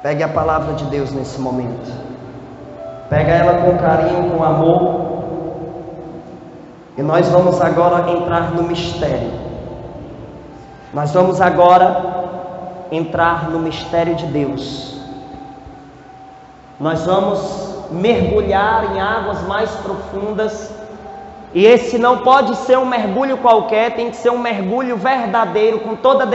Pegue a palavra de Deus nesse momento. Pega ela com carinho, com amor. E nós vamos agora entrar no mistério. Nós vamos agora entrar no mistério de Deus. Nós vamos mergulhar em águas mais profundas. E esse não pode ser um mergulho qualquer, tem que ser um mergulho verdadeiro, com toda a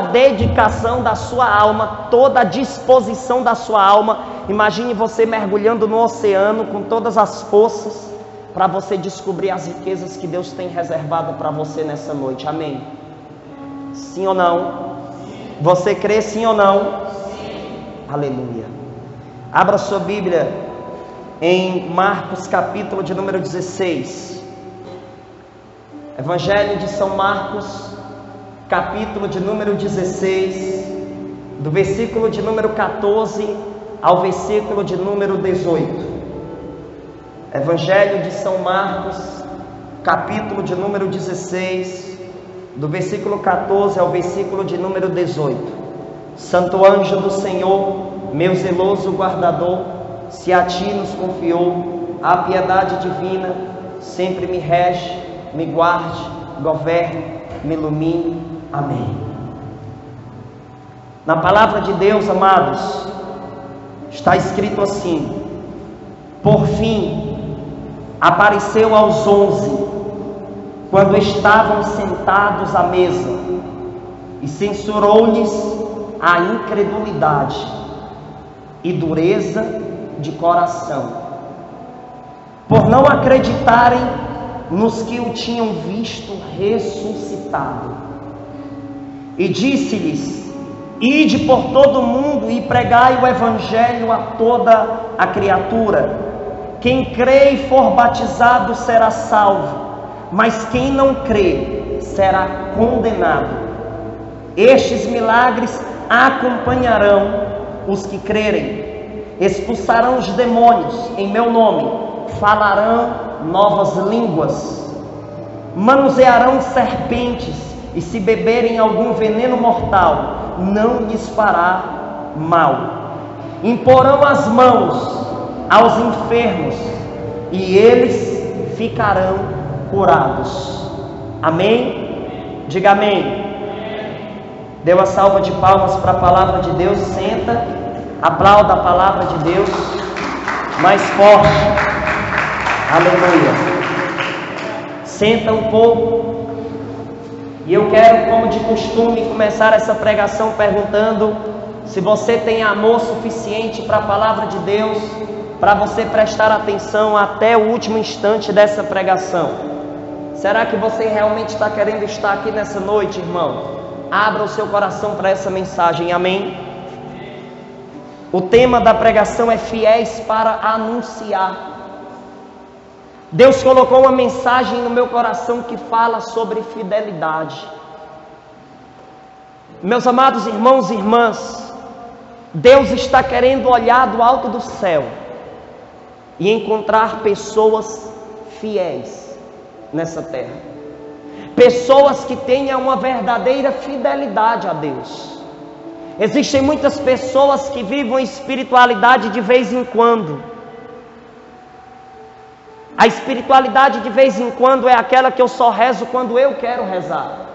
dedicação, da sua alma, toda a disposição da sua alma. Imagine você mergulhando no oceano com todas as forças, para você descobrir as riquezas que Deus tem reservado para você nessa noite. Amém? Sim ou não? Você crê sim ou não? Sim. Aleluia. Abra sua Bíblia em Marcos, capítulo de número 16. Evangelho de São Marcos, capítulo de número 16, do versículo de número 14 ao versículo de número 18. Evangelho de São Marcos, capítulo de número 16, do versículo 14 ao versículo de número 18. Santo anjo do Senhor, meu zeloso guardador, se a ti nos confiou a piedade divina, sempre me rege, me guarde, governe, me ilumine. Amém. Na palavra de Deus, amados, está escrito assim: por fim, apareceu aos 11, quando estavam sentados à mesa, e censurou-lhes a incredulidade e dureza de coração, por não acreditarem nos que o tinham visto ressuscitado. E disse-lhes: ide por todo o mundo e pregai o evangelho a toda a criatura. Quem crê e for batizado será salvo, mas quem não crê será condenado. Estes milagres acompanharão os que crerem. Expulsarão os demônios em meu nome, falarão novas línguas, manusearão serpentes, e se beberem algum veneno mortal, não lhes fará mal. Imporão as mãos aos enfermos, e eles ficarão curados. Amém? Diga amém. Dê uma salva de palmas para a palavra de Deus. Senta, aplauda a palavra de Deus mais forte. Aleluia. Senta um pouco. E eu quero, como de costume, começar essa pregação perguntando se você tem amor suficiente para a palavra de Deus, para você prestar atenção até o último instante dessa pregação. Será que você realmente está querendo estar aqui nessa noite, irmão? Abra o seu coração para essa mensagem, amém? O tema da pregação é fiéis para anunciar. Deus colocou uma mensagem no meu coração que fala sobre fidelidade. Meus amados irmãos e irmãs, Deus está querendo olhar do alto do céu e encontrar pessoas fiéis nessa terra, pessoas que tenham uma verdadeira fidelidade a Deus. Existem muitas pessoas que vivem a espiritualidade de vez em quando. A espiritualidade de vez em quando é aquela que eu só rezo quando eu quero rezar.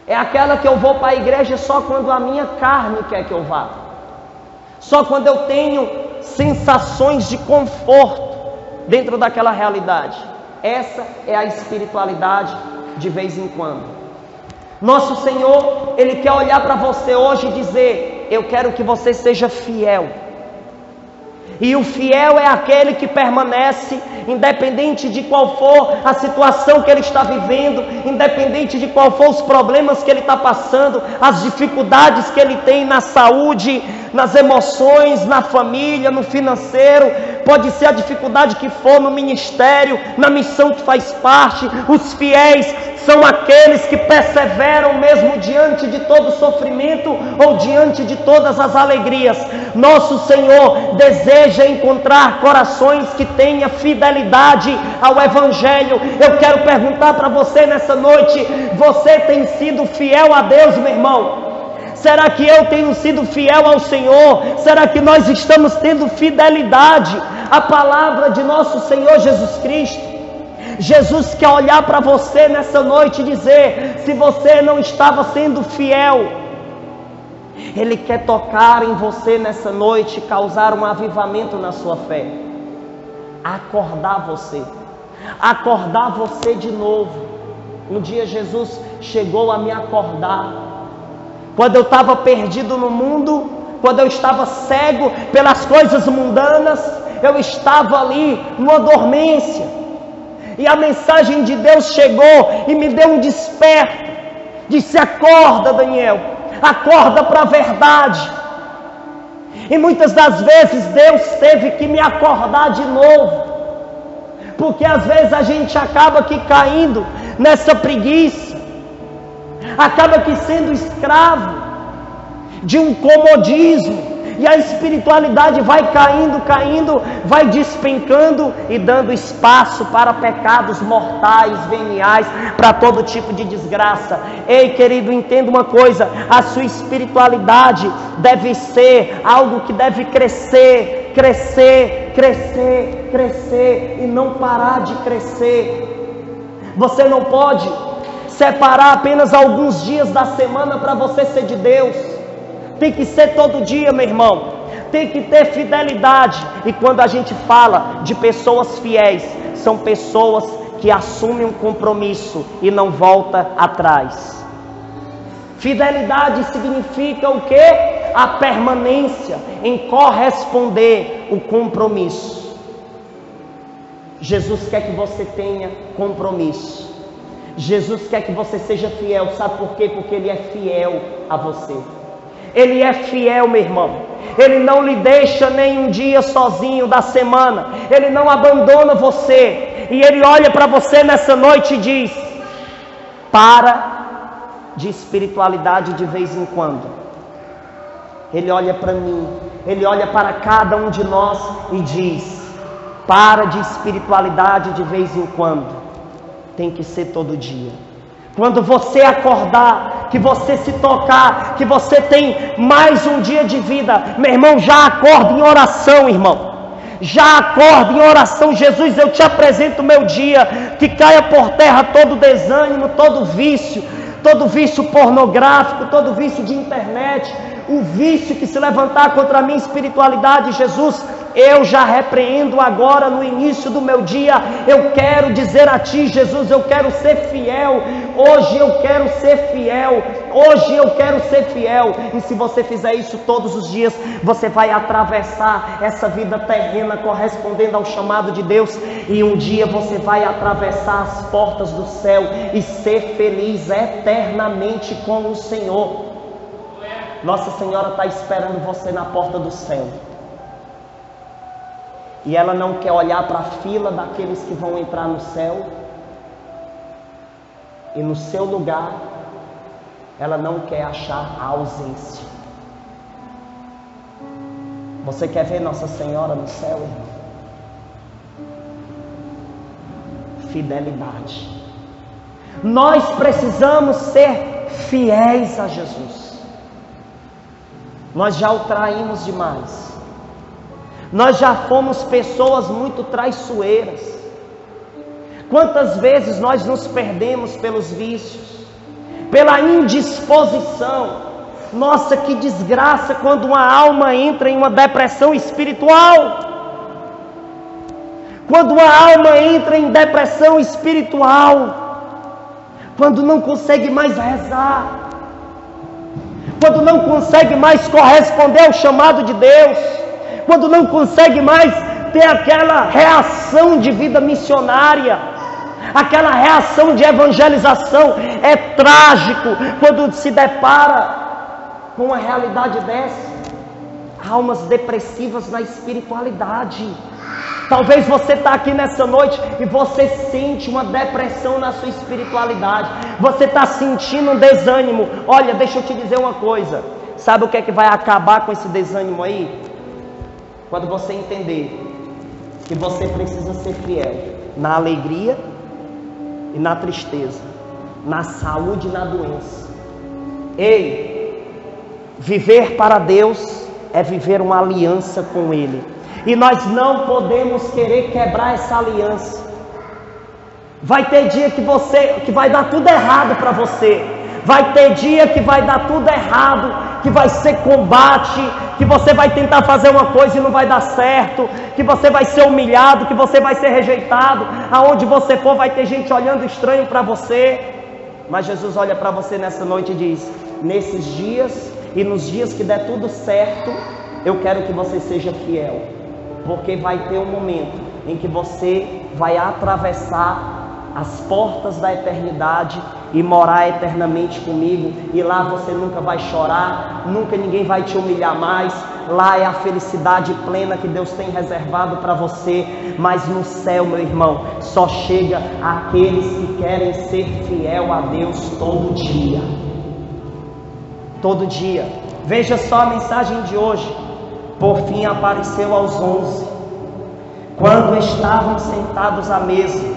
É aquela que eu vou para a igreja só quando a minha carne quer que eu vá. Só quando eu tenho sensações de conforto dentro daquela realidade. Essa é a espiritualidade de vez em quando. Nosso Senhor, Ele quer olhar para você hoje e dizer: eu quero que você seja fiel. E o fiel é aquele que permanece, independente de qual for a situação que ele está vivendo, independente de qual for os problemas que ele está passando, as dificuldades que ele tem na saúde, nas emoções, na família, no financeiro, pode ser a dificuldade que for no ministério, na missão que faz parte. Os fiéis são aqueles que perseveram mesmo diante de todo sofrimento ou diante de todas as alegrias. Nosso Senhor deseja encontrar corações que tenham fidelidade ao Evangelho. Eu quero perguntar para você nessa noite: você tem sido fiel a Deus, meu irmão? Será que eu tenho sido fiel ao Senhor? Será que nós estamos tendo fidelidade à palavra de nosso Senhor Jesus Cristo? Jesus quer olhar para você nessa noite e dizer: se você não estava sendo fiel, Ele quer tocar em você nessa noite e causar um avivamento na sua fé. Acordar você de novo. Um dia Jesus chegou a me acordar. Quando eu estava perdido no mundo, quando eu estava cego pelas coisas mundanas, eu estava ali numa dormência. E a mensagem de Deus chegou e me deu um desperto. Disse: acorda, Daniel, acorda para a verdade. E muitas das vezes Deus teve que me acordar de novo, porque às vezes a gente acaba aqui caindo nessa preguiça, acaba aqui sendo escravo de um comodismo, e a espiritualidade vai caindo, vai despencando e dando espaço para pecados mortais, veniais, para todo tipo de desgraça. Ei, querido, entenda uma coisa: a sua espiritualidade deve ser algo que deve crescer e não parar de crescer. Você não pode separar apenas alguns dias da semana para você ser de Deus. Tem que ser todo dia, meu irmão. Tem que ter fidelidade. E quando a gente fala de pessoas fiéis, são pessoas que assumem um compromisso e não voltam atrás. Fidelidade significa o quê? A permanência em corresponder o compromisso. Jesus quer que você tenha compromisso. Jesus quer que você seja fiel. Sabe por quê? Porque Ele é fiel a você. Ele é fiel, meu irmão. Ele não lhe deixa nem um dia sozinho da semana. Ele não abandona você. E Ele olha para você nessa noite e diz: para de espiritualidade de vez em quando. Ele olha para mim, Ele olha para cada um de nós e diz: para de espiritualidade de vez em quando. Tem que ser todo dia. Quando você acordar, que você se tocar, que você tem mais um dia de vida, meu irmão, já acorda em oração, irmão. Já acorda em oração. Jesus, eu te apresento o meu dia, que caia por terra todo desânimo, todo vício pornográfico, todo vício de internet, o vício que se levantar contra a minha espiritualidade. Jesus, eu já repreendo agora no início do meu dia. Eu quero dizer a Ti, Jesus, eu quero ser fiel. Hoje eu quero ser fiel. Hoje eu quero ser fiel. E se você fizer isso todos os dias, você vai atravessar essa vida terrena correspondendo ao chamado de Deus. E um dia você vai atravessar as portas do céu e ser feliz eternamente com o Senhor. Nossa Senhora está esperando você na porta do céu. E ela não quer olhar para a fila daqueles que vão entrar no céu. E no seu lugar, ela não quer achar a ausência. Você quer ver Nossa Senhora no céu, irmão? Fidelidade. Nós precisamos ser fiéis a Jesus. Nós já o traímos demais. Nós já fomos pessoas muito traiçoeiras. Quantas vezes nós nos perdemos pelos vícios, pela indisposição. Nossa, que desgraça quando uma alma entra em uma depressão espiritual. Quando uma alma entra em depressão espiritual, quando não consegue mais rezar, quando não consegue mais corresponder ao chamado de Deus, quando não consegue mais ter aquela reação de vida missionária, aquela reação de evangelização. É trágico quando se depara com uma realidade dessa. Almas depressivas na espiritualidade. Talvez você está aqui nessa noite e você sente uma depressão na sua espiritualidade. Você está sentindo um desânimo. Olha, deixa eu te dizer uma coisa. Sabe o que é que vai acabar com esse desânimo aí? Quando você entender que você precisa ser fiel na alegria e na tristeza, na saúde e na doença. Ei, Viver para Deus é viver uma aliança com Ele. E nós não podemos querer quebrar essa aliança. Vai ter dia que vai dar tudo errado para você. Vai ter dia que vai dar tudo errado, que vai ser combate, que você vai tentar fazer uma coisa e não vai dar certo, que você vai ser humilhado, que você vai ser rejeitado. Aonde você for vai ter gente olhando estranho para você. Mas Jesus olha para você nessa noite e diz: nesses dias e nos dias que der tudo certo, eu quero que você seja fiel. Porque vai ter um momento em que você vai atravessar as portas da eternidade e morar eternamente comigo, e lá você nunca vai chorar, nunca ninguém vai te humilhar mais. Lá é a felicidade plena que Deus tem reservado para você. Mas no céu, meu irmão, só chega aqueles que querem ser fiel a Deus todo dia. Todo dia. Veja só a mensagem de hoje. Por fim apareceu aos 11, quando estavam sentados à mesa,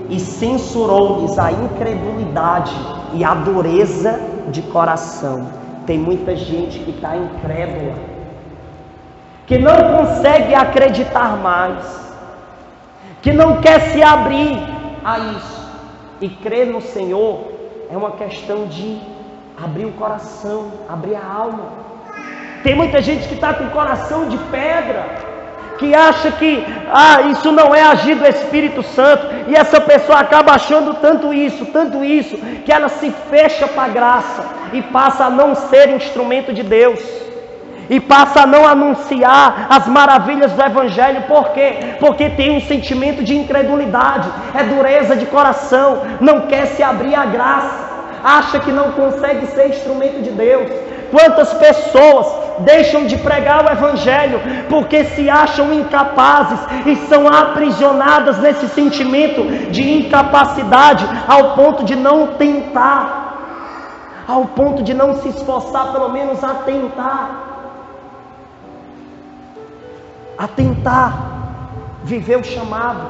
e censurou-lhes a incredulidade e a dureza de coração. Tem muita gente que está incrédula, que não consegue acreditar mais, que não quer se abrir a isso. E crer no Senhor é uma questão de abrir o coração, abrir a alma. Tem muita gente que está com o coração de pedra, que acha que isso não é agir do Espírito Santo, e essa pessoa acaba achando tanto isso, que ela se fecha para a graça e passa a não ser instrumento de Deus, e passa a não anunciar as maravilhas do Evangelho. Por quê? Porque tem um sentimento de incredulidade, é dureza de coração, não quer se abrir à graça, acha que não consegue ser instrumento de Deus. Quantas pessoas deixam de pregar o Evangelho porque se acham incapazes e são aprisionadas nesse sentimento de incapacidade, ao ponto de não tentar, ao ponto de não se esforçar pelo menos a tentar viver o chamado.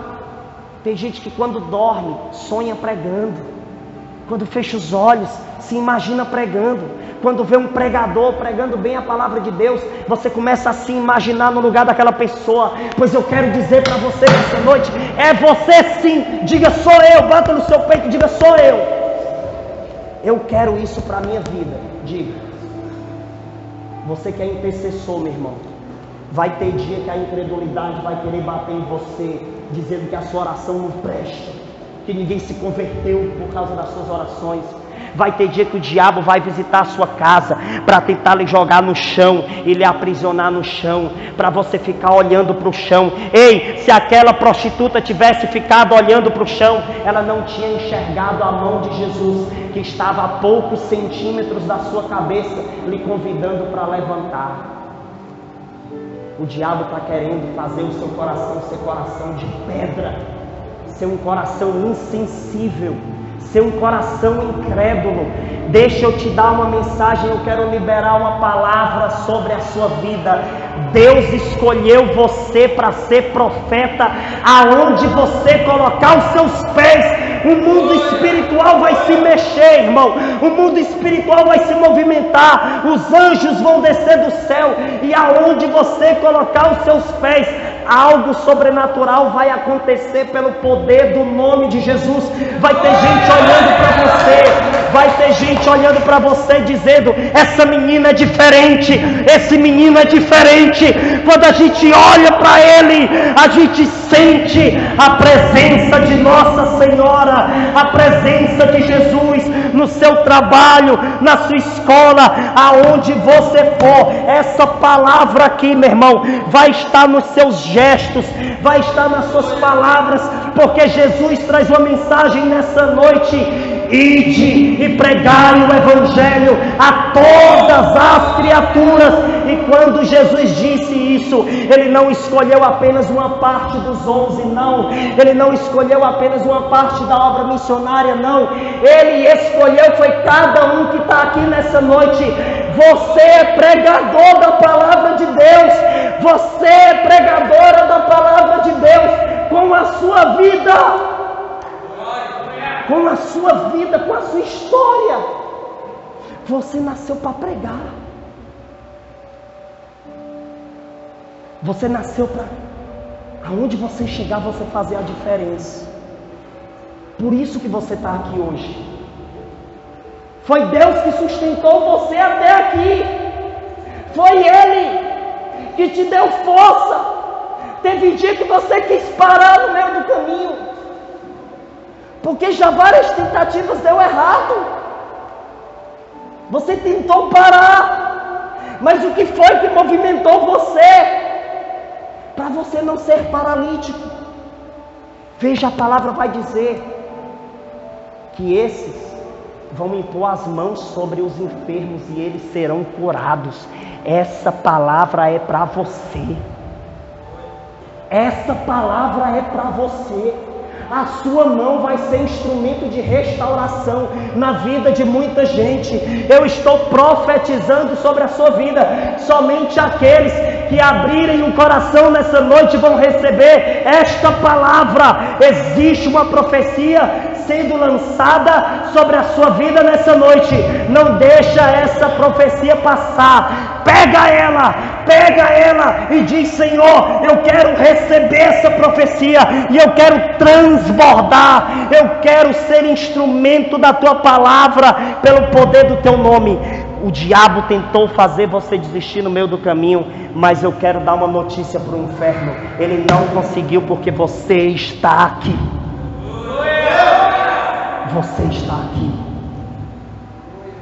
Tem gente que quando dorme sonha pregando, quando fecha os olhos se imagina pregando. Quando vê um pregador pregando bem a palavra de Deus, você começa a se imaginar no lugar daquela pessoa. Pois eu quero dizer para você nessa noite, é você sim. Diga: sou eu. Bata no seu peito e diga: sou eu. Eu quero isso para a minha vida. Diga. Você que é intercessor, meu irmão, vai ter dia que a incredulidade vai querer bater em você, dizendo que a sua oração não presta, que ninguém se converteu por causa das suas orações. Vai ter dia que o diabo vai visitar a sua casa para tentar lhe jogar no chão e lhe aprisionar no chão, para você ficar olhando para o chão. Ei, se aquela prostituta tivesse ficado olhando para o chão, ela não tinha enxergado a mão de Jesus, que estava a poucos centímetros da sua cabeça, lhe convidando para levantar. O diabo está querendo fazer o seu coração ser coração de pedra, ser um coração insensível, ser um coração incrédulo. Deixa eu te dar uma mensagem, eu quero liberar uma palavra sobre a sua vida. Deus escolheu você para ser profeta. Aonde você colocar os seus pés, o mundo espiritual vai se mexer, irmão. O mundo espiritual vai se movimentar, os anjos vão descer do céu, e aonde você colocar os seus pés, algo sobrenatural vai acontecer pelo poder do nome de Jesus. Vai ter gente olhando para você, vai ter gente olhando para você dizendo: essa menina é diferente, esse menino é diferente. Quando a gente olha para ele, a gente sente a presença de Nossa Senhora, a presença de Jesus no seu trabalho, na sua escola, aonde você for. Essa palavra aqui, meu irmão, vai estar nos seus gestos, vai estar nas suas palavras, porque Jesus traz uma mensagem nessa noite: ide e pregai o Evangelho a todas as criaturas. E quando Jesus disse isso, Ele não escolheu apenas uma parte dos 11, não. Ele não escolheu apenas uma parte da obra missionária, não. Ele escolheu, foi cada um que está aqui nessa noite. Você é pregador da palavra de Deus. Você é pregadora da palavra de Deus, com a sua vida, com a sua vida, com a sua história. Você nasceu para pregar. Você nasceu para aonde você chegar, você fazer a diferença. Por isso que você está aqui hoje. Foi Deus que sustentou você até aqui. Foi Ele que te deu força. Teve dia que você quis parar no meio do caminho, porque já várias tentativas deu errado. Você tentou parar, mas o que foi que movimentou você para você não ser paralítico? Veja, a palavra vai dizer que esses vão impor as mãos sobre os enfermos e eles serão curados. Essa palavra é para você. Essa palavra é para você. A sua mão vai ser instrumento de restauração na vida de muita gente. Eu estou profetizando sobre a sua vida. Somente aqueles que abrirem o coração nessa noite vão receber esta palavra. Existe uma profecia sendo lançada sobre a sua vida nessa noite. Não deixa essa profecia passar. Pega ela e diz: Senhor, eu quero receber essa profecia e eu quero transbordar, eu quero ser instrumento da tua palavra pelo poder do teu nome. O diabo tentou fazer você desistir no meio do caminho, mas eu quero dar uma notícia para o inferno: ele não conseguiu, porque você está aqui. Você está aqui.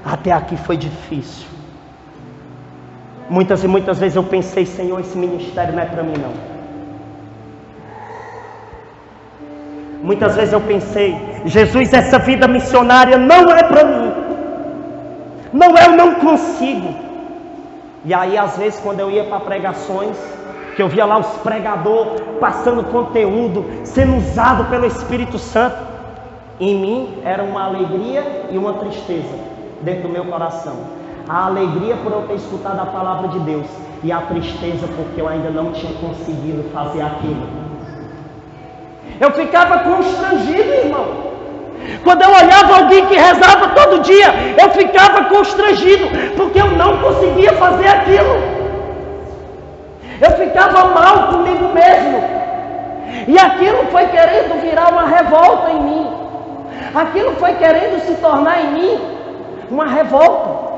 Até aqui foi difícil. Muitas e muitas vezes eu pensei: Senhor, esse ministério não é para mim não. Muitas vezes eu pensei: Jesus, essa vida missionária não é para mim. Não, eu não consigo. E aí às vezes quando eu ia para pregações, que eu via lá os pregadores passando conteúdo, sendo usado pelo Espírito Santo, em mim era uma alegria e uma tristeza dentro do meu coração. A alegria por eu ter escutado a palavra de Deus, e a tristeza porque eu ainda não tinha conseguido fazer aquilo. Eu ficava constrangido, irmão. Quando eu olhava alguém que rezava todo dia, eu ficava constrangido, porque eu não conseguia fazer aquilo. Eu ficava mal comigo mesmo. E aquilo foi querendo virar uma revolta em mim. Aquilo foi querendo se tornar em mim uma revolta.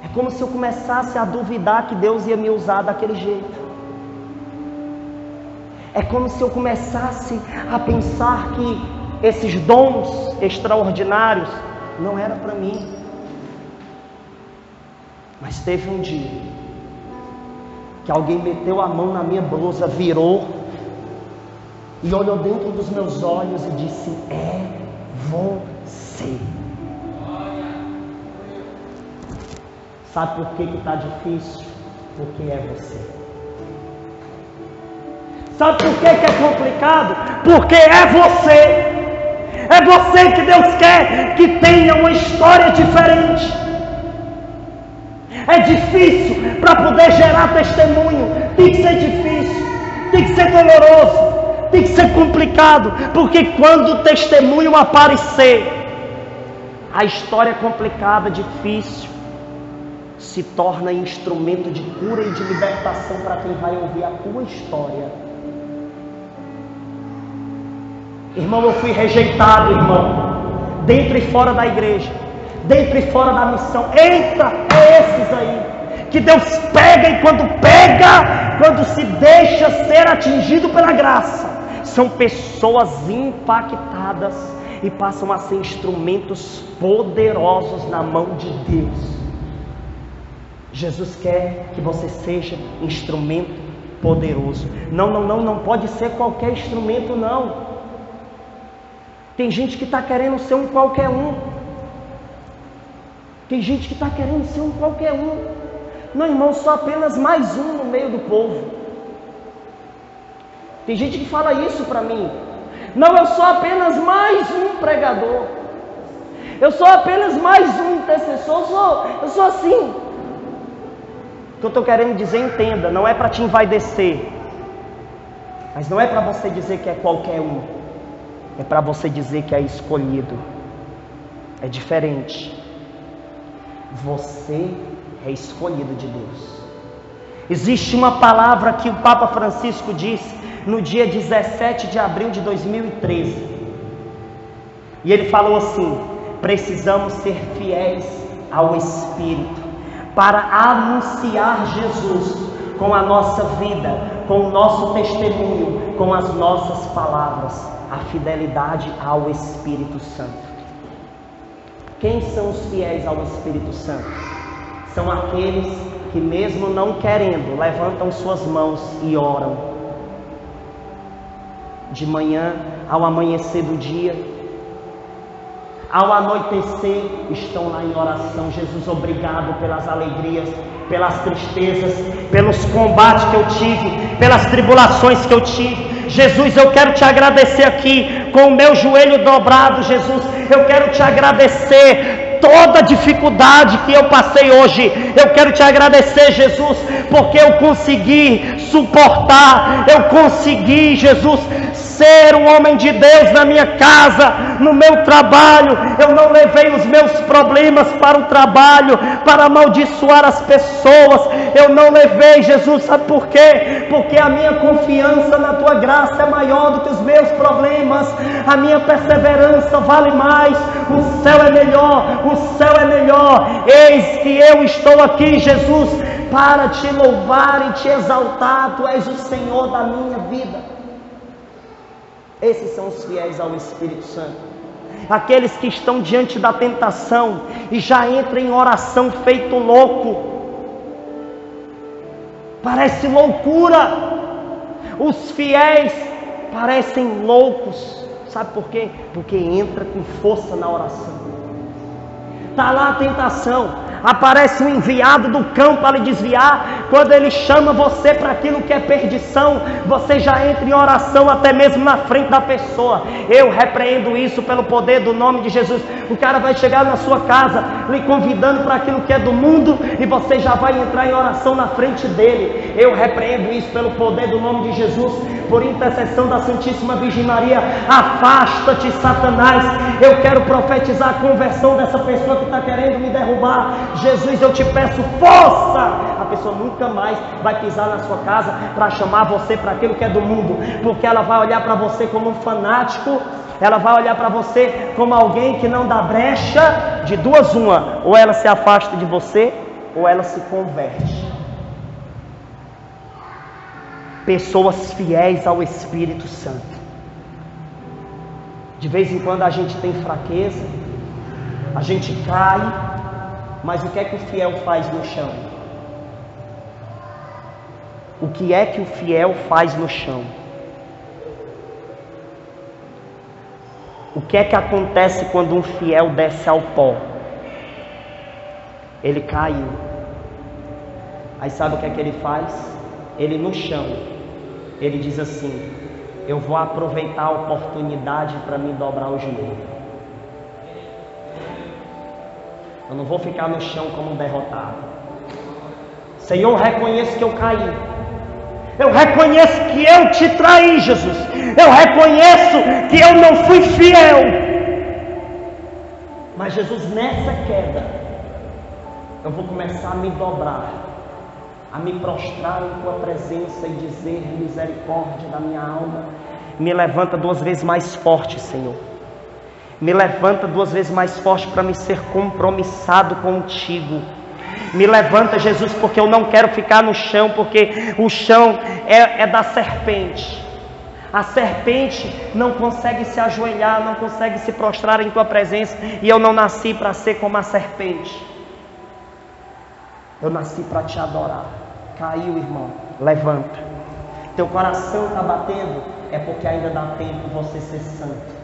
É como se eu começasse a duvidar que Deus ia me usar daquele jeito. É como se eu começasse a pensar que esses dons extraordinários não eram para mim. Mas teve um dia que alguém meteu a mão na minha blusa, virou e olhou dentro dos meus olhos e disse: é você. Sabe por que está difícil? Porque é você. Sabe por que é complicado? Porque é você. É você que Deus quer que tenha uma história diferente. É difícil para poder gerar testemunho. Tem que ser difícil, tem que ser doloroso, tem que ser complicado. Porque quando o testemunho aparecer, a história complicada, difícil, se torna instrumento de cura e de libertação para quem vai ouvir a tua história. Irmão, eu fui rejeitado, irmão, dentro e fora da igreja, dentro e fora da missão. Eita, é esses aí que Deus pega, e quando se deixa ser atingido pela graça, são pessoas impactadas e passam a ser instrumentos poderosos na mão de Deus. Jesus quer que você seja instrumento poderoso. Não pode ser qualquer instrumento, não. Tem gente que está querendo ser um qualquer um. Tem gente que está querendo ser um qualquer um. Não, irmão, sou apenas mais um no meio do povo. Tem gente que fala isso para mim. Não, eu sou apenas mais um pregador. Eu sou apenas mais um intercessor. Eu sou assim. O que eu estou querendo dizer, entenda, não é para te envaidecer, mas não é para você dizer que é qualquer um, é para você dizer que é escolhido. É diferente. Você é escolhido de Deus. Existe uma palavra que o Papa Francisco disse no dia 17 de abril de 2013. E ele falou assim: precisamos ser fiéis ao Espírito para anunciar Jesus com a nossa vida, com o nosso testemunho, com as nossas palavras, a fidelidade ao Espírito Santo. Quem são os fiéis ao Espírito Santo? São aqueles que, mesmo não querendo, levantam suas mãos e oram. De manhã, ao amanhecer do dia, ao anoitecer, estão lá em oração. Jesus, obrigado pelas alegrias, pelas tristezas, pelos combates que eu tive, pelas tribulações que eu tive. Jesus, eu quero te agradecer aqui, com o meu joelho dobrado. Jesus, eu quero te agradecer toda a dificuldade que eu passei hoje. Eu quero te agradecer, Jesus, porque eu consegui suportar, eu consegui, Jesus, ser um homem de Deus na minha casa, no meu trabalho. Eu não levei os meus problemas para o trabalho, para amaldiçoar as pessoas. Eu não levei, Jesus, sabe por quê? Porque a minha confiança na tua graça é maior do que os meus problemas. A minha perseverança vale mais. O céu é melhor, o céu é melhor. Eis que eu estou aqui, Jesus, para te louvar e te exaltar. Tu és o Senhor da minha vida. Esses são os fiéis ao Espírito Santo. Aqueles que estão diante da tentação e já entram em oração feito louco. Parece loucura. Os fiéis parecem loucos. Sabe por quê? Porque entra com força na oração. Está lá a tentação. Aparece um enviado do cão para lhe desviar. Quando ele chama você para aquilo que é perdição, você já entra em oração até mesmo na frente da pessoa. Eu repreendo isso pelo poder do nome de Jesus. O cara vai chegar na sua casa lhe convidando para aquilo que é do mundo e você já vai entrar em oração na frente dele. Eu repreendo isso pelo poder do nome de Jesus. Por intercessão da Santíssima Virgem Maria, afasta-te, Satanás. Eu quero profetizar a conversão dessa pessoa que está querendo me derrubar. Jesus, eu te peço força. A pessoa nunca mais vai pisar na sua casa para chamar você para aquilo que é do mundo, porque ela vai olhar para você como um fanático. Ela vai olhar para você como alguém que não dá brecha. De duas uma: ou ela se afasta de você, ou ela se converte. Pessoas fiéis ao Espírito Santo. De vez em quando a gente tem fraqueza, a gente cai, mas o que é que o fiel faz no chão? O que é que o fiel faz no chão? O que é que acontece quando um fiel desce ao pó? Ele caiu. Aí sabe o que é que ele faz? Ele no chão, ele diz assim: eu vou aproveitar a oportunidade para me dobrar o joelho. Eu não vou ficar no chão como um derrotado. Senhor, eu reconheço que eu caí. Eu reconheço que eu te traí, Jesus. Eu reconheço que eu não fui fiel. Mas Jesus, nessa queda, eu vou começar a me dobrar, a me prostrar em tua presença e dizer: misericórdia da minha alma, me levanta 2 vezes mais forte, Senhor. Me levanta 2 vezes mais forte para me ser compromissado contigo. Me levanta, Jesus, porque eu não quero ficar no chão, porque o chão é da serpente. A serpente não consegue se ajoelhar, não consegue se prostrar em tua presença, e eu não nasci para ser como a serpente. Eu nasci para te adorar. Caiu, irmão, levanta. Teu coração está batendo, é porque ainda dá tempo de você ser santo.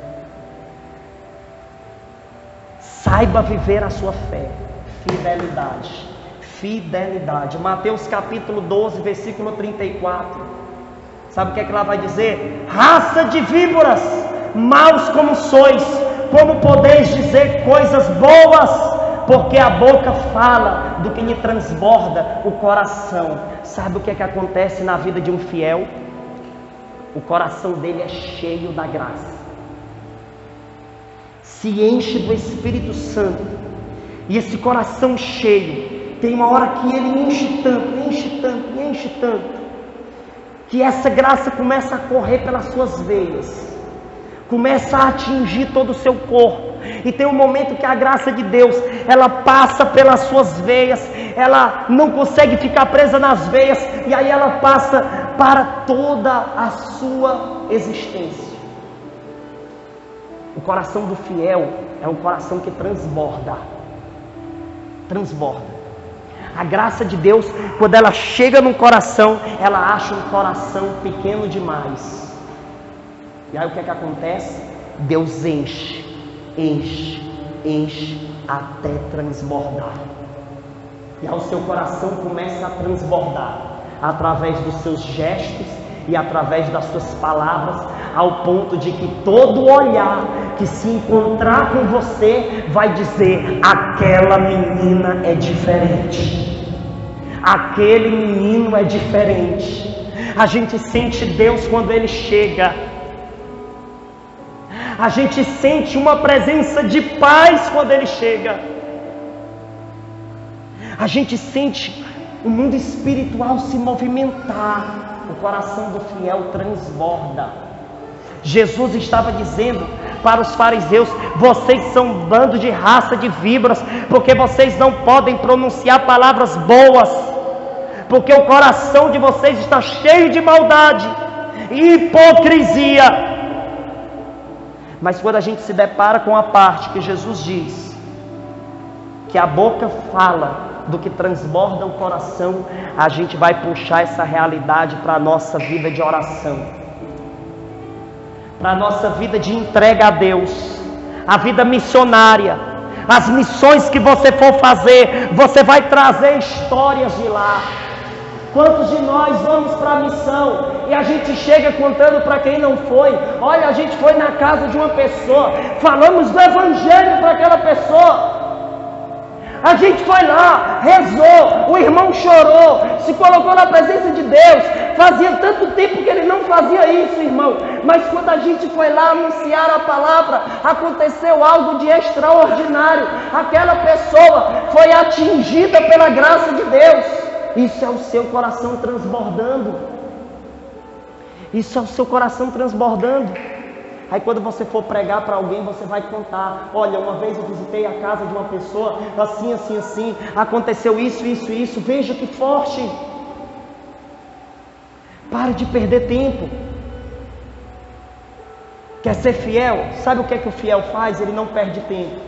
Saiba viver a sua fé. Fidelidade. Fidelidade. Mateus capítulo 12, versículo 34. Sabe o que é que lá vai dizer? Raça de víboras, maus como sois, como podeis dizer coisas boas? Porque a boca fala do que lhe transborda o coração. Sabe o que é que acontece na vida de um fiel? O coração dele é cheio da graça. Se enche do Espírito Santo. E esse coração cheio, tem uma hora que ele enche tanto, enche tanto, que essa graça começa a correr pelas suas veias, começa a atingir todo o seu corpo. E tem um momento que a graça de Deus, ela passa pelas suas veias, ela não consegue ficar presa nas veias, e aí ela passa para toda a sua existência. O coração do fiel é um coração que transborda. A graça de Deus, quando ela chega num coração, ela acha um coração pequeno demais. E aí o que é que acontece? Deus enche até transbordar. E aí o seu coração começa a transbordar através dos seus gestos e através das suas palavras, ao ponto de que todo olhar que se encontrar com você vai dizer: aquela menina é diferente, aquele menino é diferente. A gente sente Deus quando Ele chega, a gente sente uma presença de paz quando Ele chega, a gente sente o mundo espiritual se movimentar. O coração do fiel transborda. Jesus estava dizendo para os fariseus: vocês são um bando de raça de víboras, porque vocês não podem pronunciar palavras boas, porque o coração de vocês está cheio de maldade e hipocrisia. Mas quando a gente se depara com a parte que Jesus diz que a boca fala do que transborda o coração, a gente vai puxar essa realidade para a nossa vida de oração, para a nossa vida de entrega a Deus, a vida missionária. As missões que você for fazer, você vai trazer histórias de lá. Quantos de nós vamos para a missão e a gente chega contando para quem não foi? Olha, a gente foi na casa de uma pessoa, falamos do evangelho para aquela pessoa. A gente foi lá, rezou, o irmão chorou, se colocou na presença de Deus. Fazia tanto tempo que ele não fazia isso, irmão. Mas quando a gente foi lá anunciar a palavra, aconteceu algo de extraordinário. Aquela pessoa foi atingida pela graça de Deus. Isso é o seu coração transbordando. Isso é o seu coração transbordando. Aí quando você for pregar para alguém, você vai contar: olha, uma vez eu visitei a casa de uma pessoa, assim, aconteceu isso, veja que forte. Pare de perder tempo. Quer ser fiel? Sabe o que é que o fiel faz? Ele não perde tempo.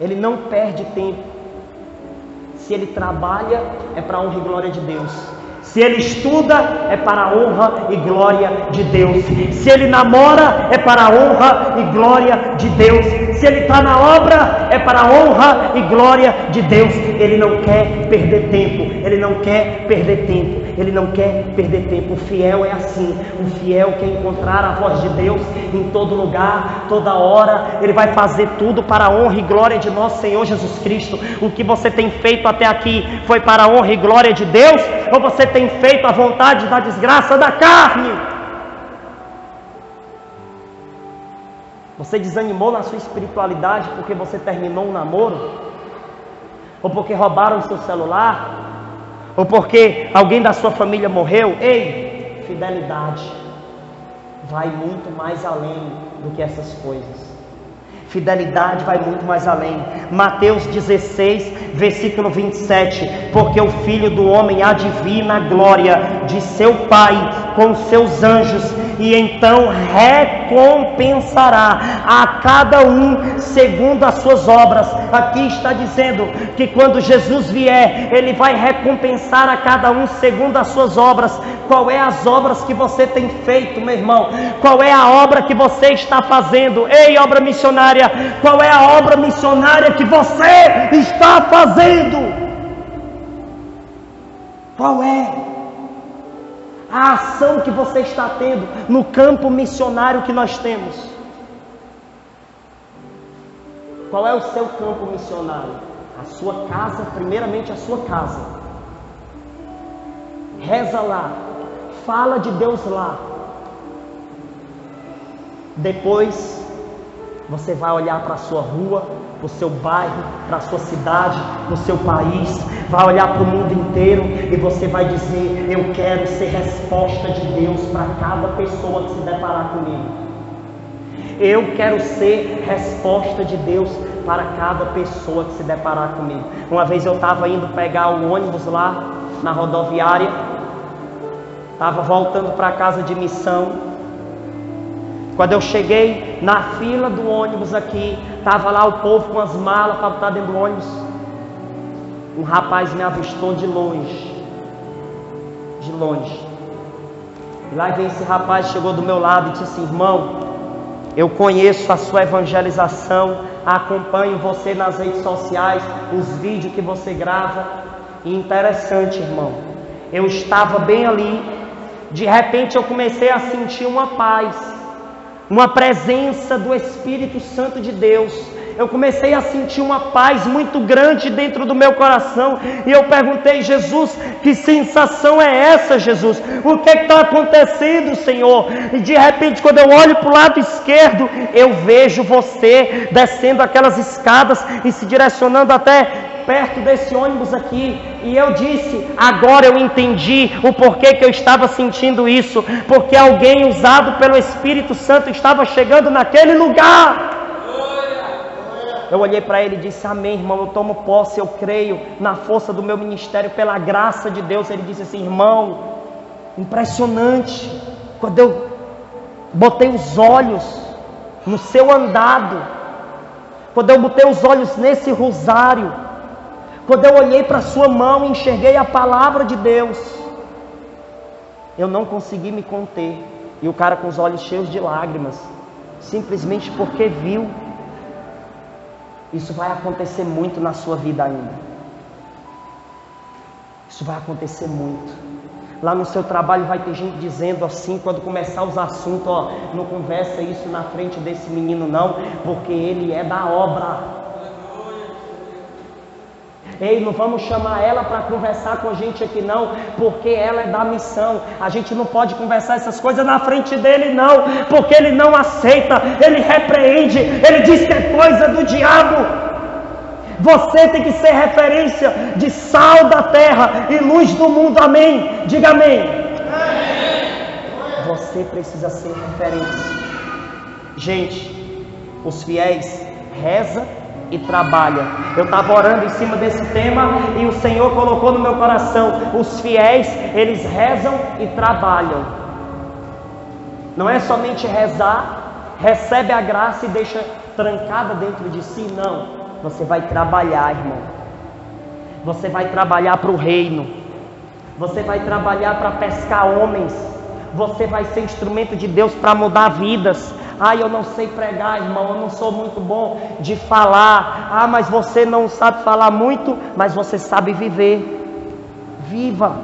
Ele não perde tempo. Se ele trabalha, é para a honra e glória de Deus. Se ele estuda, é para a honra e glória de Deus. Se ele namora, é para a honra e glória de Deus. Se ele está na obra, é para a honra e glória de Deus. Ele não quer perder tempo. Ele não quer perder tempo. Ele não quer perder tempo. O fiel é assim. O fiel quer encontrar a voz de Deus em todo lugar, toda hora. Ele vai fazer tudo para a honra e glória de nosso Senhor Jesus Cristo. O que você tem feito até aqui foi para a honra e glória de Deus? Ou você tem feito a vontade da desgraça da carne? Você desanimou na sua espiritualidade porque você terminou um namoro? Ou porque roubaram o seu celular? Ou porque alguém da sua família morreu? Ei, fidelidade vai muito mais além do que essas coisas. Fidelidade vai muito mais além. Mateus 16, versículo 27. Porque o Filho do Homem há de vir na glória de seu Pai com seus anjos, e então recompensará a cada um segundo as suas obras. Aqui está dizendo que quando Jesus vier, Ele vai recompensar a cada um segundo as suas obras. Qual é as obras que você tem feito, meu irmão? Qual é a obra que você está fazendo? Ei, obra missionária, qual é a obra missionária que você está fazendo? Qual é a ação que você está tendo no campo missionário que nós temos? Qual é o seu campo missionário? A sua casa, primeiramente a sua casa. Reza lá, fala de Deus lá. Depois você vai olhar para a sua rua, para o seu bairro, para a sua cidade, para o seu país, vai olhar para o mundo inteiro e você vai dizer: eu quero ser resposta de Deus para cada pessoa que se deparar comigo. Eu quero ser resposta de Deus para cada pessoa que se deparar comigo. Uma vez eu estava indo pegar o ônibus lá na rodoviária, estava voltando para a casa de missão. Quando eu cheguei na fila do ônibus aqui, estava lá o povo com as malas para botar dentro do ônibus. Um rapaz me avistou de longe. De longe. E lá vem esse rapaz, chegou do meu lado e disse assim: irmão, eu conheço a sua evangelização, acompanho você nas redes sociais, os vídeos que você grava. E interessante, irmão, eu estava bem ali, de repente eu comecei a sentir uma paz, uma presença do Espírito Santo de Deus. Eu comecei a sentir uma paz muito grande dentro do meu coração. E eu perguntei: Jesus, que sensação é essa, Jesus? O que está acontecendo, Senhor? E de repente, quando eu olho para o lado esquerdo, eu vejo você descendo aquelas escadas e se direcionando até perto desse ônibus aqui. E eu disse: agora eu entendi o porquê que eu estava sentindo isso. Porque alguém usado pelo Espírito Santo estava chegando naquele lugar. Eu olhei para ele e disse: amém, irmão, eu tomo posse, eu creio na força do meu ministério, pela graça de Deus. Ele disse assim: irmão, impressionante, quando eu botei os olhos no seu andado, quando eu botei os olhos nesse rosário, quando eu olhei para a sua mão e enxerguei a palavra de Deus, eu não consegui me conter. E o cara com os olhos cheios de lágrimas, simplesmente porque viu. Isso vai acontecer muito na sua vida ainda. Isso vai acontecer muito. Lá no seu trabalho vai ter gente dizendo assim, quando começar os assuntos: ó, não conversa isso na frente desse menino não, porque ele é da obra. Ei, não vamos chamar ela para conversar com a gente aqui não, porque ela é da missão. A gente não pode conversar essas coisas na frente dele não, porque ele não aceita, ele repreende, ele diz que é coisa do diabo. Você tem que ser referência de sal da terra e luz do mundo, amém? Diga amém. Você precisa ser referência. Gente, os fiéis rezam e trabalha. Eu estava orando em cima desse tema e o Senhor colocou no meu coração: os fiéis, eles rezam e trabalham. Não é somente rezar, recebe a graça e deixa trancada dentro de si, não. Você vai trabalhar, irmão. Você vai trabalhar para o reino. Você vai trabalhar para pescar homens. Você vai ser instrumento de Deus para mudar vidas. Ah, eu não sei pregar, irmão, eu não sou muito bom de falar. Ah, mas você não sabe falar muito, mas você sabe viver. Viva,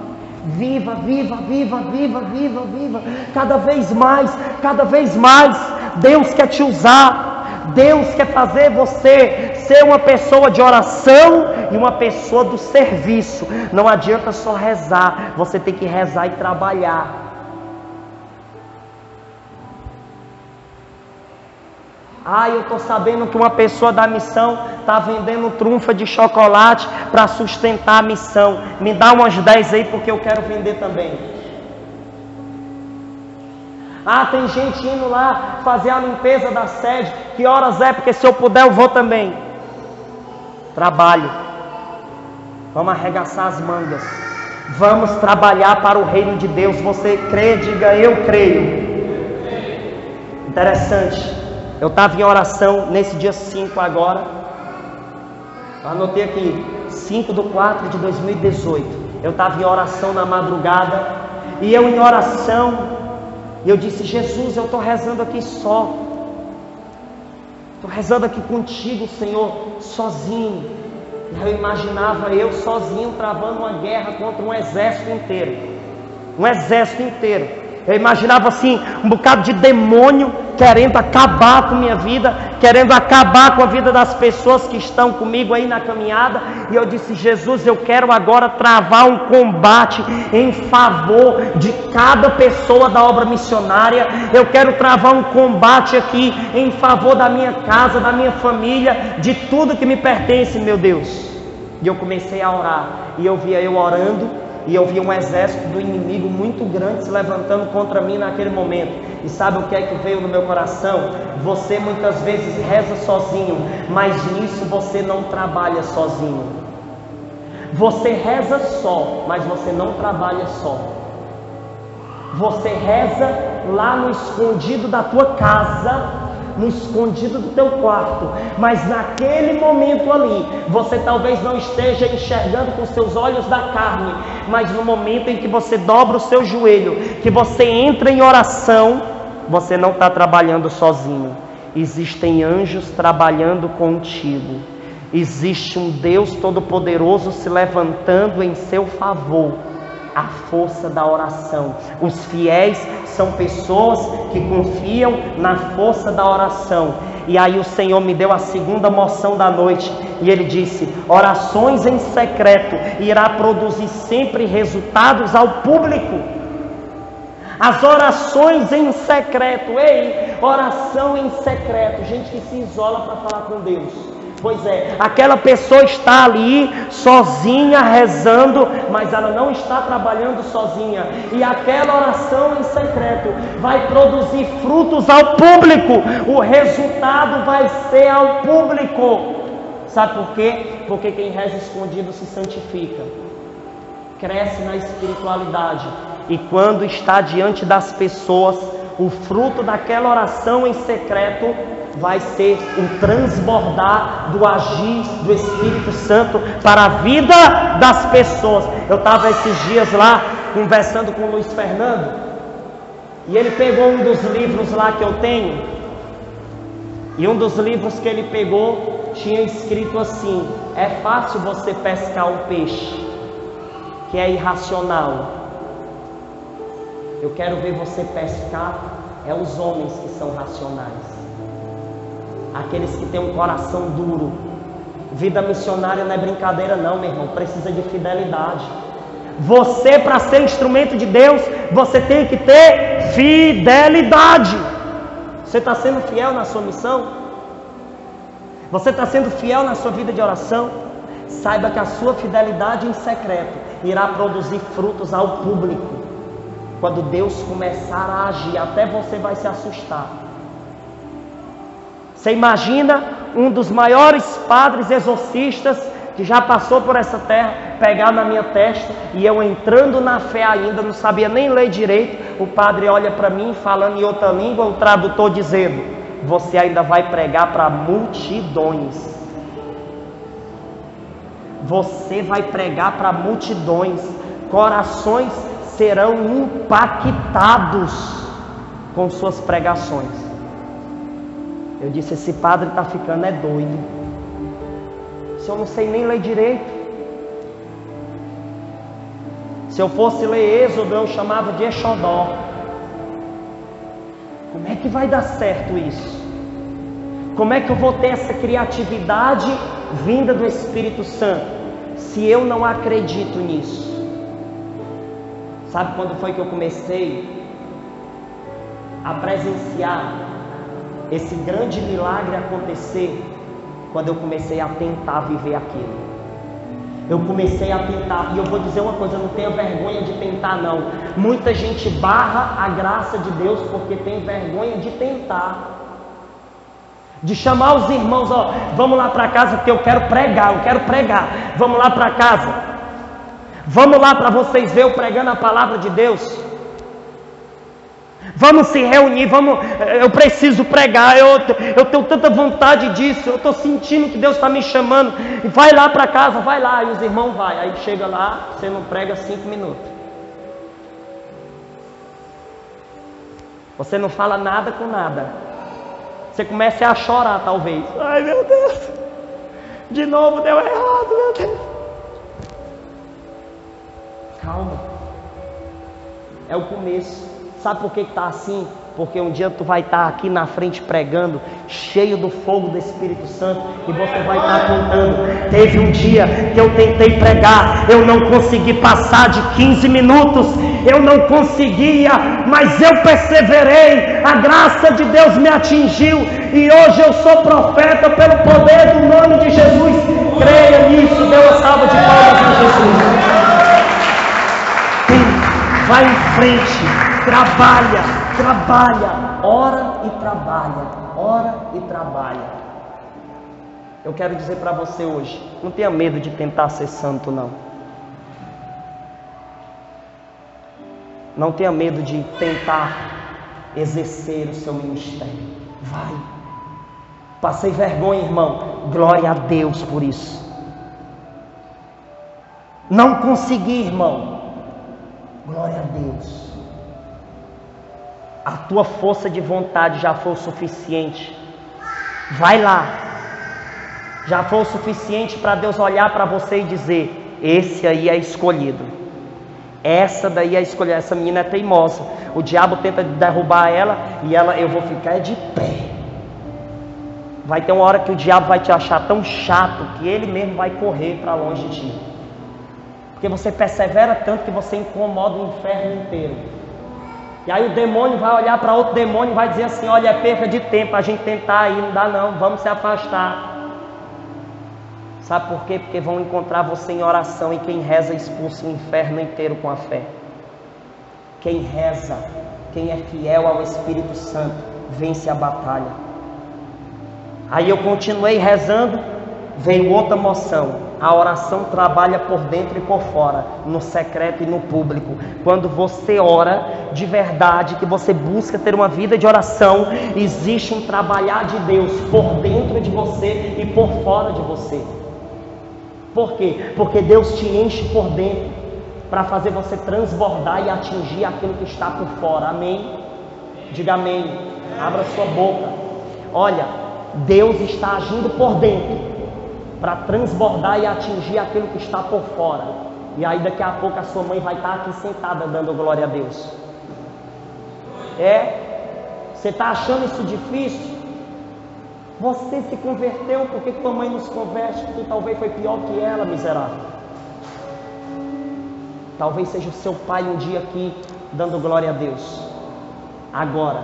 viva, viva, viva, viva, viva, viva. Cada vez mais, Deus quer te usar. Deus quer fazer você ser uma pessoa de oração e uma pessoa do serviço. Não adianta só rezar, você tem que rezar e trabalhar. Ah, eu estou sabendo que uma pessoa da missão está vendendo trunfa de chocolate para sustentar a missão. Me dá umas 10 aí porque eu quero vender também. Ah, tem gente indo lá fazer a limpeza da sede. Que horas é? Porque se eu puder eu vou também. Trabalho. Vamos arregaçar as mangas. Vamos trabalhar para o reino de Deus. Você crê? Diga: eu creio. Interessante. Eu estava em oração nesse dia 5 agora. Eu anotei aqui, 5/4/2018. Eu estava em oração na madrugada. E eu em oração, eu disse: Jesus, eu estou rezando aqui só. Estou rezando aqui contigo, Senhor, sozinho. Eu imaginava eu sozinho travando uma guerra contra um exército inteiro. Um exército inteiro. Eu imaginava assim, um bocado de demônio querendo acabar com minha vida, querendo acabar com a vida das pessoas que estão comigo aí na caminhada. E eu disse: Jesus, eu quero agora travar um combate em favor de cada pessoa da obra missionária. Eu quero travar um combate aqui em favor da minha casa, da minha família, de tudo que me pertence, meu Deus. E eu comecei a orar, e eu via eu orando, e eu via um exército do inimigo muito grande se levantando contra mim naquele momento. E sabe o que é que veio no meu coração? Você muitas vezes reza sozinho, mas nisso você não trabalha sozinho. Você reza só, mas você não trabalha só. Você reza lá no escondido da tua casa, no escondido do teu quarto, mas naquele momento ali, você talvez não esteja enxergando com seus olhos da carne, mas no momento em que você dobra o seu joelho, que você entra em oração, você não está trabalhando sozinho. Existem anjos trabalhando contigo. Existe um Deus Todo-Poderoso se levantando em seu favor. A força da oração. Os fiéis são pessoas que confiam na força da oração. E aí o Senhor me deu a segunda moção da noite, e Ele disse: orações em secreto irá produzir sempre resultados ao público. As orações em secreto, ei, oração em secreto, gente que se isola para falar com Deus. Pois é, aquela pessoa está ali sozinha rezando, mas ela não está trabalhando sozinha. E aquela oração em secreto vai produzir frutos ao público. O resultado vai ser ao público. Sabe por quê? Porque quem reza escondido se santifica, cresce na espiritualidade. E quando está diante das pessoas, o fruto daquela oração em secreto vai ser o transbordar do agir do Espírito Santo para a vida das pessoas. Eu estava esses dias lá conversando com o Luiz Fernando, e ele pegou um dos livros lá que eu tenho, e um dos livros que ele pegou tinha escrito assim: é fácil você pescar um peixe que é irracional. Eu quero ver você pescar os homens que são racionais, aqueles que têm um coração duro. Vida missionária não é brincadeira não, meu irmão, precisa de fidelidade. Você, para ser instrumento de Deus, você tem que ter fidelidade. Você está sendo fiel na sua missão? Você está sendo fiel na sua vida de oração? Saiba que a sua fidelidade em secreto irá produzir frutos ao público. Quando Deus começar a agir, até você vai se assustar. Você imagina um dos maiores padres exorcistas que já passou por essa terra pegar na minha testa, e eu entrando na fé ainda, não sabia nem ler direito, o padre olha para mim falando em outra língua, o tradutor dizendo: você ainda vai pregar para multidões. Você vai pregar para multidões. Corações serão impactados com suas pregações. Eu disse: esse padre está ficando doido. Se eu não sei nem ler direito. Se eu fosse ler Êxodo, eu chamava de Exodó. Como é que vai dar certo isso? Como é que eu vou ter essa criatividade vinda do Espírito Santo, se eu não acredito nisso? Sabe quando foi que eu comecei a presenciar esse grande milagre acontecer? Quando eu comecei a tentar viver aquilo. Eu comecei a tentar, e eu vou dizer uma coisa, não tenha vergonha de tentar não. Muita gente barra a graça de Deus porque tem vergonha de tentar. De chamar os irmãos: ó, vamos lá para casa porque eu quero pregar. Vamos lá para casa. Vamos lá para vocês verem eu pregando a palavra de Deus. Vamos se reunir, eu preciso pregar, eu tenho tanta vontade disso, eu estou sentindo que Deus está me chamando. Vai lá para casa, vai lá. E os irmãos vão. Aí chega lá, você não prega 5 minutos. Você não fala nada com nada. Você começa a chorar talvez. Ai meu Deus, de novo deu errado, meu Deus. Calma, é o começo. Sabe por que está assim? porque um dia tu vai estar aqui na frente pregando, cheio do fogo do Espírito Santo, e você vai estar contando: teve um dia que eu tentei pregar, eu não consegui passar de 15 minutos, eu não conseguia, mas eu perseverei, a graça de Deus me atingiu, e hoje eu sou profeta pelo poder do nome de Jesus. Creia nisso, dê uma salva de palmas a Jesus. Vai em frente, trabalha, ora e trabalha. Eu quero dizer para você hoje, não tenha medo de tentar ser santo, não. Não tenha medo de tentar exercer o seu ministério. Vai. Passei vergonha, irmão. Glória a Deus por isso. Não consegui, irmão. Glória a Deus. A tua força de vontade já foi o suficiente. Vai lá. Já foi o suficiente para Deus olhar para você e dizer: esse aí é escolhido. Essa daí é escolhida. Essa menina é teimosa. O diabo tenta derrubar ela e eu vou ficar de pé. Vai ter uma hora que o diabo vai te achar tão chato que ele mesmo vai correr para longe de ti. Porque você persevera tanto que você incomoda o inferno inteiro. E aí o demônio vai olhar para outro demônio e vai dizer assim: olha, é perca de tempo a gente tentar aí, não dá não, vamos se afastar. Sabe por quê? Porque vão encontrar você em oração, e quem reza expulsa o inferno inteiro com a fé. Quem reza, quem é fiel ao Espírito Santo, vence a batalha. Aí eu continuei rezando, veio outra moção. A oração trabalha por dentro e por fora, no secreto e no público. Quando você ora de verdade, que você busca ter uma vida de oração, existe um trabalhar de Deus por dentro de você e por fora de você. Por quê? Porque Deus te enche por dentro para fazer você transbordar e atingir aquilo que está por fora. Amém? Diga amém. Abra sua boca. Olha, Deus está agindo por dentro para transbordar e atingir aquilo que está por fora. E aí daqui a pouco a sua mãe vai estar aqui sentada dando glória a Deus. Você está achando isso difícil? Você se converteu, por que tua mãe não se converte? Tu talvez foi pior que ela, miserável. Talvez seja o seu pai um dia aqui dando glória a Deus. Agora,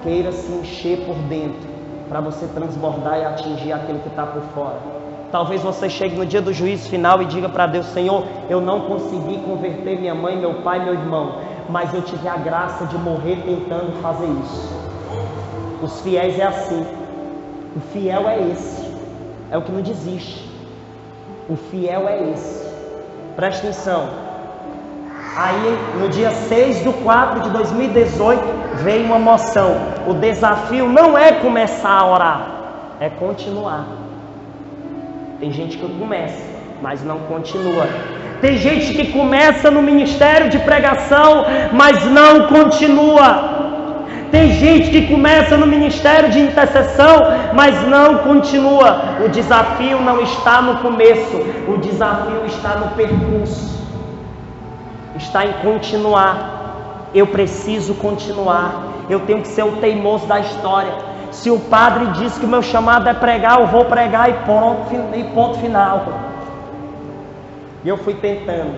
queira se encher por dentro para você transbordar e atingir aquilo que está por fora. Talvez você chegue no dia do juízo final e diga para Deus: Senhor, eu não consegui converter minha mãe, meu pai, meu irmão, mas eu tive a graça de morrer tentando fazer isso. Os fiéis é assim. O fiel é esse. É o que não desiste. O fiel é esse. Presta atenção. Aí no dia 6/4/2018 veio uma moção. O desafio não é começar a orar, é continuar. Tem gente que começa, mas não continua. Tem gente que começa no ministério de pregação, mas não continua. Tem gente que começa no ministério de intercessão, mas não continua. O desafio não está no começo, o desafio está no percurso. Está em continuar. Eu preciso continuar. Eu tenho que ser o teimoso da história. Se o padre diz que o meu chamado é pregar, eu vou pregar e ponto final. E eu fui tentando.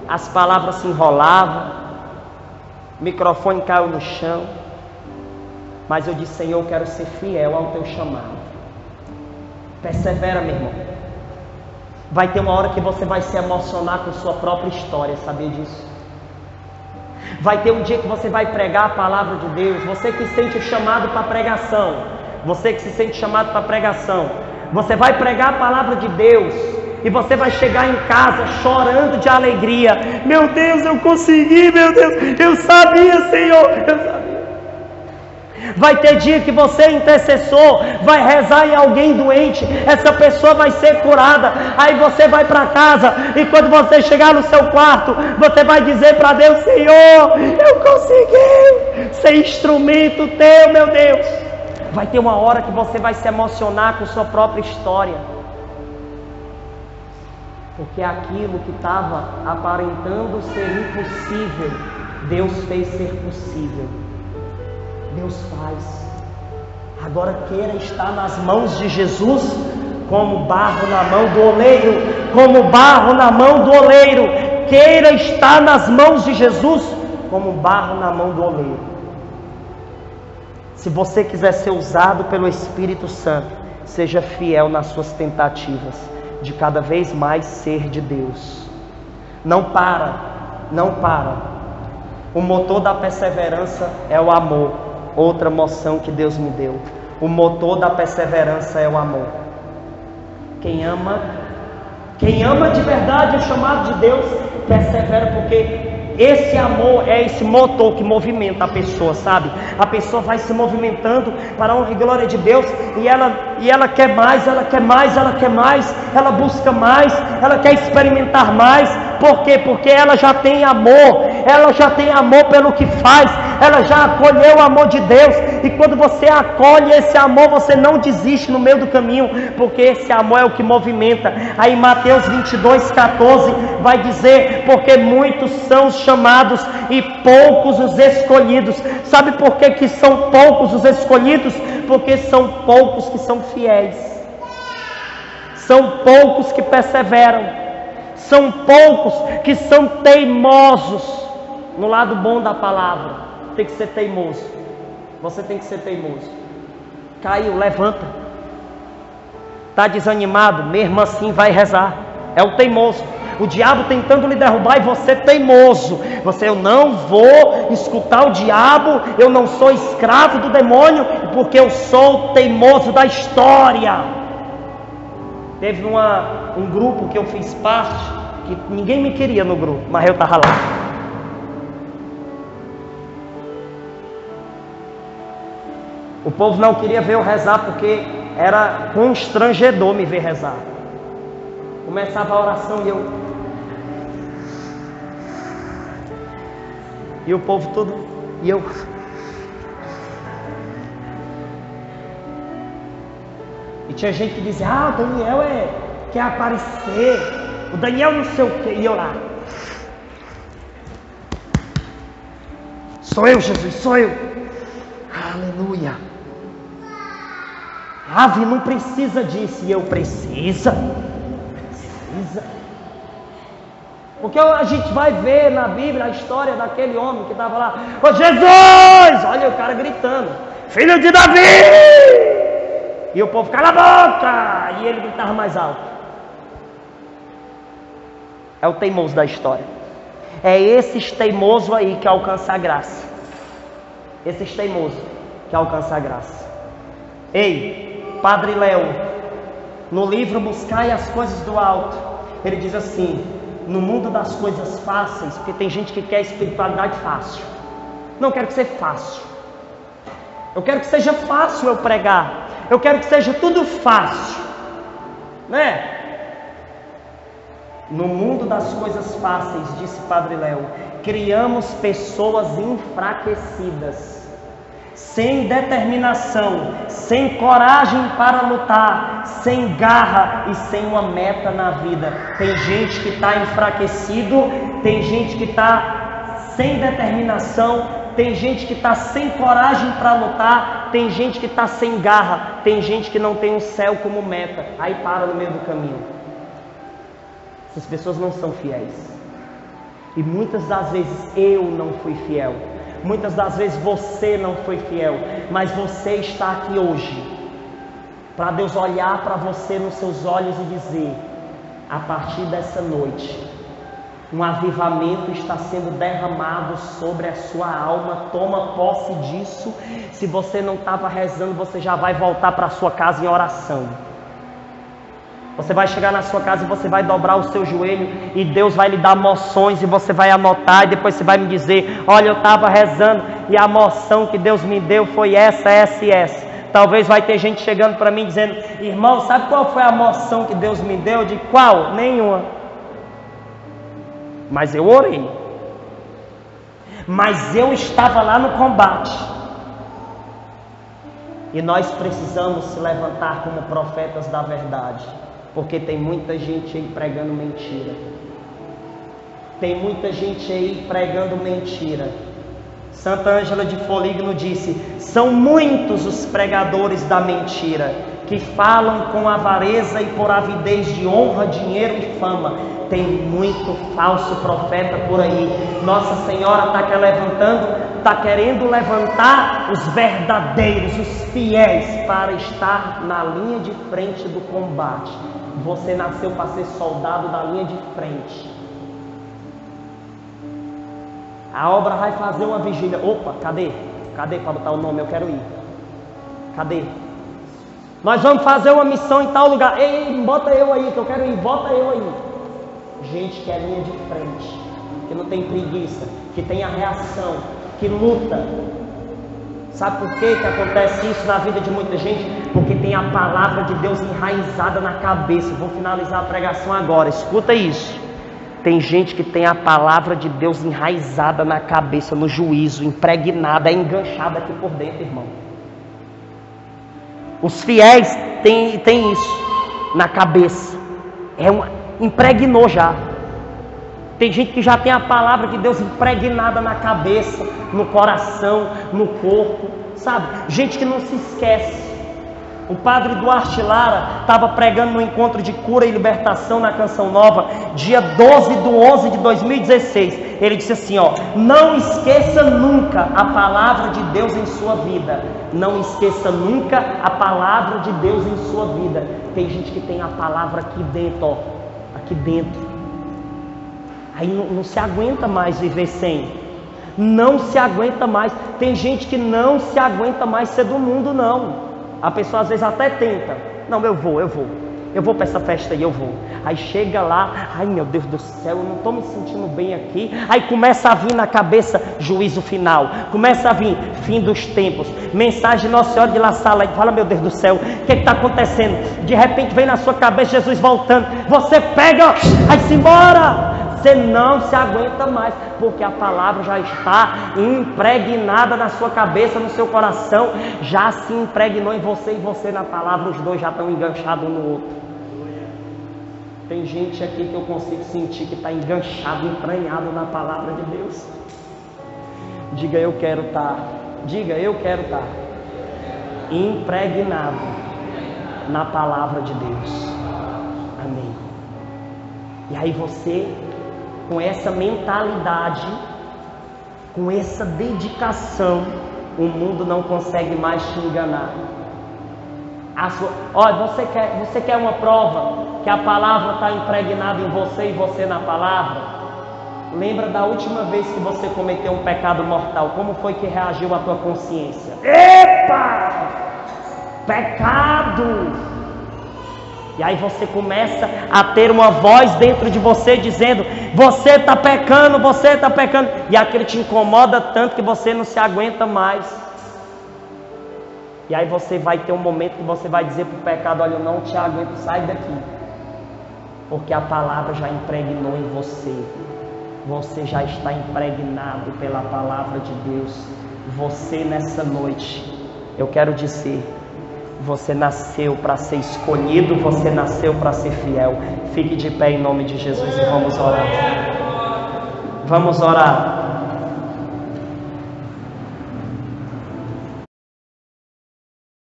As palavras se enrolavam, o microfone caiu no chão. Mas eu disse: Senhor, eu quero ser fiel ao teu chamado. Persevera, meu irmão. Vai ter uma hora que você vai se emocionar com sua própria história, sabia disso? Vai ter um dia que você vai pregar a palavra de Deus. Você que sente o chamado para pregação, você que se sente chamado para pregação, você vai pregar a palavra de Deus e você vai chegar em casa chorando de alegria. Meu Deus, eu consegui, meu Deus, eu sabia, Senhor, eu sabia. Vai ter dia que você, intercessor, vai rezar em alguém doente, essa pessoa vai ser curada. Aí você vai para casa e quando você chegar no seu quarto, você vai dizer para Deus: Senhor, eu consegui ser instrumento teu, meu Deus. Vai ter uma hora que você vai se emocionar com sua própria história, porque aquilo que estava aparentando ser impossível, Deus fez ser possível. Deus faz. Agora queira estar nas mãos de Jesus como barro na mão do oleiro, como barro na mão do oleiro. Queira estar nas mãos de Jesus como barro na mão do oleiro. Se você quiser ser usado pelo Espírito Santo, seja fiel nas suas tentativas de cada vez mais ser de Deus. Não para. O motor da perseverança é o amor. Outra moção que Deus me deu. O motor da perseverança é o amor. Quem ama de verdade o chamado de Deus, persevera, porque esse amor é esse motor que movimenta a pessoa, sabe? A pessoa vai se movimentando para a honra e glória de Deus, e ela quer mais, ela busca mais, ela quer experimentar mais. Por quê? Porque ela já tem amor pelo que faz, ela já acolheu o amor de Deus, e quando você acolhe esse amor, você não desiste no meio do caminho, porque esse amor é o que movimenta. Aí Mateus 22:14 vai dizer: porque muitos são os chamados e poucos os escolhidos. Sabe por que são poucos os escolhidos? Porque são poucos que são fiéis, são poucos que perseveram, são poucos que são teimosos. No lado bom da palavra, tem que ser teimoso. Você tem que ser teimoso. Caiu, levanta. Está desanimado, mesmo assim vai rezar. É o teimoso. O diabo tentando lhe derrubar e você teimoso. Eu não vou escutar o diabo, eu não sou escravo do demônio, porque eu sou o teimoso da história. Teve um grupo que eu fiz parte, que ninguém me queria no grupo, mas eu estava lá. O povo não queria ver eu rezar, porque era constrangedor me ver rezar. Começava a oração e o povo todo, e eu. E tinha gente que dizia: o Daniel quer aparecer, o Daniel não sei o que, e eu lá. Sou eu, Jesus, sou eu. Aleluia. Ave não precisa disso, e eu precisa. Porque a gente vai ver na Bíblia a história daquele homem que estava lá: ô Jesus! Olha o cara gritando: filho de Davi! E o povo: cala a boca! E ele gritava mais alto. É o teimoso da história. É esses teimosos aí que alcançam a graça. Esses teimosos que alcançam a graça. Ei, Padre Léo, no livro Buscai as Coisas do Alto, ele diz assim: no mundo das coisas fáceis, porque tem gente que quer espiritualidade fácil. Não quero que seja fácil. Eu quero que seja fácil eu pregar. Eu quero que seja tudo fácil, né? No mundo das coisas fáceis, disse Padre Léo, criamos pessoas enfraquecidas, sem determinação, sem coragem para lutar, sem garra e sem uma meta na vida. Tem gente que está enfraquecido, tem gente que está sem determinação, tem gente que está sem coragem para lutar, tem gente que está sem garra, tem gente que não tem o céu como meta, aí para no meio do caminho. Essas pessoas não são fiéis. E muitas das vezes eu não fui fiel. Muitas das vezes você não foi fiel. Mas você está aqui hoje para Deus olhar para você nos seus olhos e dizer: a partir dessa noite, um avivamento está sendo derramado sobre a sua alma. Toma posse disso. Se você não estava rezando, você já vai voltar para a sua casa em oração. Você vai chegar na sua casa e você vai dobrar o seu joelho e Deus vai lhe dar moções e você vai anotar, e depois você vai me dizer: olha, eu estava rezando e a moção que Deus me deu foi essa, essa e essa. Talvez vai ter gente chegando para mim dizendo: irmão, sabe qual foi a moção que Deus me deu? De qual? Nenhuma. Mas eu orei. Mas eu estava lá no combate. E nós precisamos se levantar como profetas da verdade. Porque tem muita gente aí pregando mentira. Tem muita gente aí pregando mentira. Santa Ângela de Foligno disse: são muitos os pregadores da mentira, que falam com avareza e por avidez de honra, dinheiro e fama. Tem muito falso profeta por aí. Nossa Senhora está querendo levantar os verdadeiros, os fiéis, para estar na linha de frente do combate. Você nasceu para ser soldado da linha de frente. A obra vai fazer uma vigília. Opa, cadê? Cadê para botar o nome? Eu quero ir. Cadê? Nós vamos fazer uma missão em tal lugar. Ei, bota eu aí que eu quero ir. Bota eu aí. Gente que é linha de frente, que não tem preguiça, que tem a reação, que luta. Sabe por que acontece isso na vida de muita gente? Porque tem a palavra de Deus enraizada na cabeça. Vou finalizar a pregação agora. Escuta isso. Tem gente que tem a palavra de Deus enraizada na cabeça, no juízo, impregnada, enganchada aqui por dentro, irmão. Os fiéis têm isso na cabeça. Impregnou já. Tem gente que já tem a palavra de Deus impregnada na cabeça, no coração, no corpo, sabe? Gente que não se esquece. O padre Duarte Lara estava pregando no encontro de cura e libertação na Canção Nova, dia 12/11 de 2016. Ele disse assim, ó: não esqueça nunca a palavra de Deus em sua vida. Não esqueça nunca a palavra de Deus em sua vida. Tem gente que tem a palavra aqui dentro, ó, aqui dentro. Aí não se aguenta mais viver sem. Não se aguenta mais. Tem gente que não se aguenta mais ser do mundo, não. A pessoa às vezes até tenta. Não, eu vou para essa festa aí, eu vou. Aí chega lá, ai meu Deus do céu, eu não estou me sentindo bem aqui. Aí começa a vir na cabeça juízo final. Começa a vir fim dos tempos. Mensagem de Nossa Senhora de La Salle. Fala, meu Deus do céu, o que está acontecendo? De repente vem na sua cabeça Jesus voltando. Você pega, vai-se embora. Você não se aguenta mais, porque a palavra já está impregnada na sua cabeça, no seu coração, já se impregnou em você e você na palavra, os dois já estão enganchados um no outro. Tem gente aqui que eu consigo sentir que está enganchado, empranhado na palavra de Deus. Diga, eu quero estar. Diga, eu quero estar impregnado na palavra de Deus. Amém. E aí você, com essa mentalidade, com essa dedicação, o mundo não consegue mais te enganar. Olha, você quer uma prova que a palavra está impregnada em você e você na palavra? Lembra da última vez que você cometeu um pecado mortal? Como foi que reagiu a tua consciência? Epa! Pecado! E aí você começa a ter uma voz dentro de você dizendo: você está pecando, você está pecando. E aquilo te incomoda tanto que você não se aguenta mais. E aí você vai ter um momento que você vai dizer para o pecado: olha, eu não te aguento, sai daqui. Porque a palavra já impregnou em você. Você já está impregnado pela palavra de Deus. Você nessa noite, eu quero dizer, você nasceu para ser escolhido, você nasceu para ser fiel. Fique de pé em nome de Jesus e vamos orar. Vamos orar.